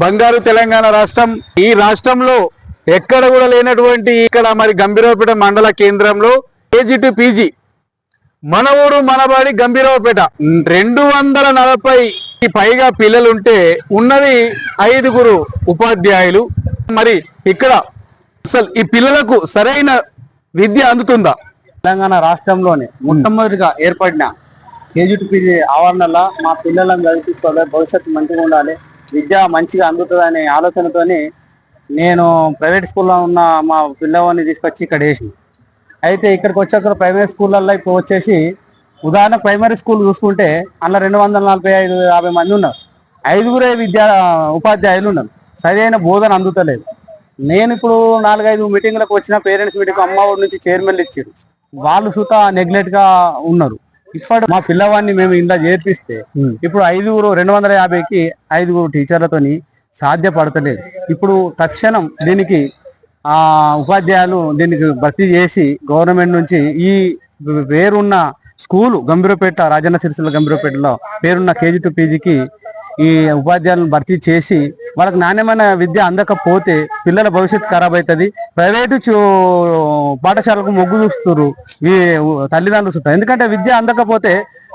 బంగారు తెలంగాణ రాష్ట్రం, ఈ రాష్ట్రంలో ఎక్కడ కూడా లేనటువంటి ఇక్కడ మరి గంభీరావుపేట మండల కేంద్రంలో కేజీ టు పీజీ మన ఊరు మనబడి గంభీరావుపేట 240 పైగా పిల్లలుంటే ఉన్నది 5 ఉపాధ్యాయులు. మరి ఇక్కడ అసలు ఈ పిల్లలకు సరైన విద్య అందుతుందా? తెలంగాణ రాష్ట్రంలోనే మొట్టమొదటిగా ఏర్పడిన కేజీ టు పీజీ ఆవరణలో మా పిల్లలను చదివించుకోవాలి, భవిష్యత్తు మంచిగా ఉండాలి, విద్య మంచిగా అందుతుందనే ఆలోచనతోని నేను ప్రైవేట్ స్కూల్లో ఉన్న మా పిల్లవాడిని తీసుకొచ్చి ఇక్కడ వేసి, అయితే ఇక్కడికి వచ్చాక ప్రైమరీ స్కూళ్ళల్లో ఇప్పుడు వచ్చేసి ఉదాహరణ ప్రైమరీ స్కూల్ చూసుకుంటే అందులో 245-50 మంది ఉన్నారు, 5 ఉపాధ్యాయులు ఉన్నారు. సరైన బోధన అందుతలేదు. నేను ఇప్పుడు 4-5 మీటింగ్లకు వచ్చిన పేరెంట్స్ మీటింగ్ అమ్మ ఊరి నుంచి చైర్మన్లు ఇచ్చారు, వాళ్ళు సుత నెగ్లెక్ట్ గా ఉన్నారు. ఇప్పుడు మా పిల్లవాడిని మేము ఇందా చేర్పిస్తే ఇప్పుడు 250కి 5 టీచర్లతోని సాధ్యపడతలేదు. ఇప్పుడు తక్షణం దీనికి ఉపాధ్యాయులు దీనికి భర్తీ చేసి గవర్నమెంట్ నుంచి ఈ పేరున్న స్కూలు గంభీరావుపేట రాజన్న సిరిసిల్ల గంభీరావుపేటలో పేరున్న కేజీ టు పీజీకి ఈ ఉపాధ్యాయులను భర్తీ చేసి వాళ్ళకి నాణ్యమైన విద్య అందకపోతే పిల్లల భవిష్యత్తు ఖరాబ్ అవుతుంది. ప్రైవేటు పాఠశాలకు మొగ్గు చూస్తున్నారు ఈ తల్లిదండ్రులు సుతా. ఎందుకంటే విద్య అందకపోతే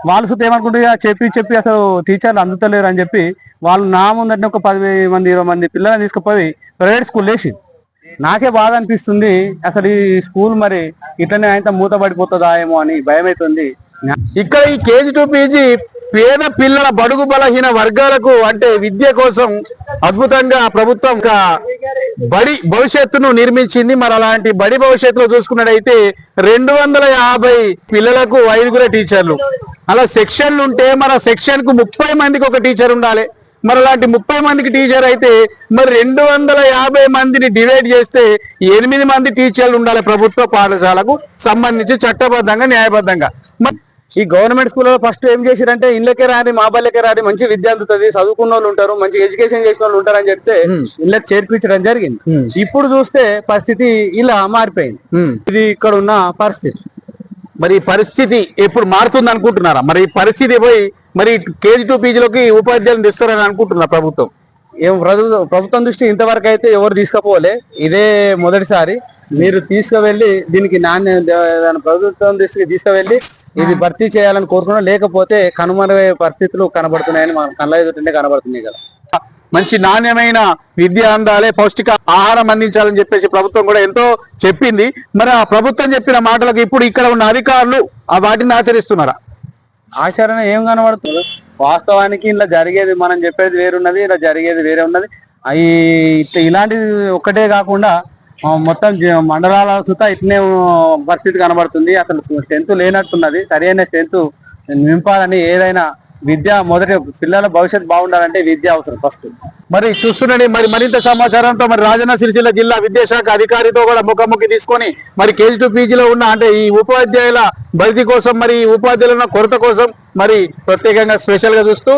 వాళ్ళు సుతా ఏమనుకుంటారు, చెప్పి అసలు టీచర్లు అందుతలేరు అని చెప్పి వాళ్ళు నా ముందంటే ఒక 10 మంది 20 మంది పిల్లల్ని తీసుకుపోయి ప్రైవేట్ స్కూల్ వేసి నాకే బాధ అనిపిస్తుంది. అసలు ఈ స్కూల్ మరి ఇట్లనే ఆయన మూతపడిపోతుందా ఏమో అని భయం అవుతుంది. ఇక్కడ ఈ కేజీ టు పీజీ పేద పిల్లల బడుగు బలహీన వర్గాలకు అంటే విద్య కోసం అద్భుతంగా ప్రభుత్వం బడి భవిష్యత్తును నిర్మించింది. మరి అలాంటి బడి భవిష్యత్తులో చూసుకున్నట్టయితే 250 పిల్లలకు 5 టీచర్లు, అలా సెక్షన్లు ఉంటే మన సెక్షన్ కు 30 మందికి ఒక టీచర్ ఉండాలి. మరి అలాంటి 30 మందికి టీచర్ అయితే మరి 250 మందిని డివైడ్ చేస్తే 8 మంది టీచర్లు ఉండాలి ప్రభుత్వ పాఠశాలకు సంబంధించి చట్టబద్ధంగా న్యాయబద్ధంగా. ఈ గవర్నమెంట్ స్కూల్లో ఫస్ట్ ఏం చేశారంటే ఇళ్ళకే రాని మా బల్లకే రాని మంచి విద్య అందుతుంది, చదువుకున్న వాళ్ళు ఉంటారు, మంచి ఎడ్యుకేషన్ చేసిన వాళ్ళు ఉంటారు అని చెప్తే ఇళ్ళకి చేర్పించడం జరిగింది. ఇప్పుడు చూస్తే పరిస్థితి ఇలా మారిపోయింది. ఇది ఇక్కడ ఉన్న పరిస్థితి. మరి పరిస్థితి ఎప్పుడు మారుతుంది అనుకుంటున్నారా? మరి ఈ పరిస్థితి పోయి మరి కేజీ టు పీజీలోకి ఉపాధ్యాయులను తెస్తారని అనుకుంటున్నా ప్రభుత్వం. ప్రభుత్వం దృష్టి ఇంతవరకు అయితే ఎవరు తీసుకుపోలే, ఇదే మొదటిసారి. మీరు తీసుకువెళ్ళి దీనికి ప్రభుత్వం దృష్టికి తీసుకువెళ్ళి ఇది భర్తీ చేయాలని కోరుకున్నాం. లేకపోతే కనుమరుగయ్యే పరిస్థితులు కనబడుతున్నాయని మన కళ్ళ ఎదుటనే కనబడుతున్నాయి కదా. మంచి నాణ్యమైన విద్య అందాలి, పౌష్టిక ఆహారం అందించాలని చెప్పేసి ప్రభుత్వం కూడా ఎంతో చెప్పింది. మరి ఆ ప్రభుత్వం చెప్పిన మాటలకు ఇప్పుడు ఇక్కడ ఉన్న అధికారులు వాటిని ఆచరిస్తున్నారా? ఆచరణ ఏం కనబడుతుంది? వాస్తవానికి ఇలా జరిగేది మనం చెప్పేది వేరున్నది, ఇలా జరిగేది వేరే ఉన్నది. ఇలాంటిది ఒక్కటే కాకుండా మొత్తం మండలాల సుతా ఇట్నే పరిస్థితి కనబడుతుంది. అసలు స్ట్రెంత్ లేనట్టున్నది. సరైన స్ట్రెంత్ నింపాలని ఏదైనా విద్య మొదటి పిల్లల భవిష్యత్తు బాగుండాలంటే విద్య అవసరం ఫస్ట్. మరి చూస్తుండండి, మరి మరింత సమాచారంతో మరి రాజన్న సిరిసిల్ల జిల్లా విద్యాశాఖ అధికారితో కూడా ముఖాముఖి తీసుకొని మరి కేజీ టు పీజీలో ఉన్న అంటే ఈ ఉపాధ్యాయుల భర్తీ కోసం మరి ఉపాధ్యాయుల కొరత కోసం మరి ప్రత్యేకంగా స్పెషల్ గా చూస్తూ